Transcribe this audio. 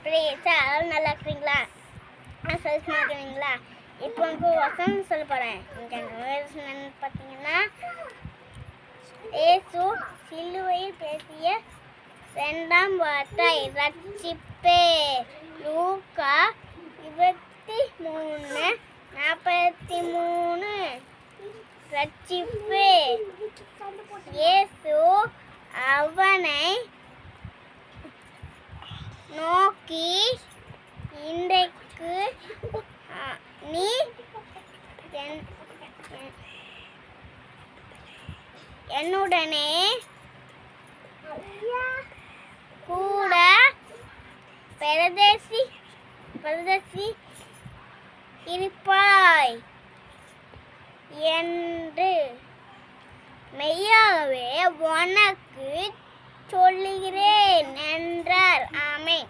Sir நல்லா இருக்கிறீங்களா? சந்தோஷமா இருக்கிறீங்களா? இப்போ உங்களுக்கு வசனம் சொல்ல போகிறேன். என்னன்னு பார்த்தீங்கன்னா, இயேசு சிலுவையில் பேசிய 2ஆம் வார்த்தை ரட்சிப்பே. லூக்கா 23:43. ரட்சிப்பே. இயேசு அவனை நோக்கி, இன்றைக்கு நீ என்னுடனே கூட பரதேசி இருப்பாய் என்று மெய்யாகவே உனக்கு சொல்லுகிறேன் என்றார். ஆமென்.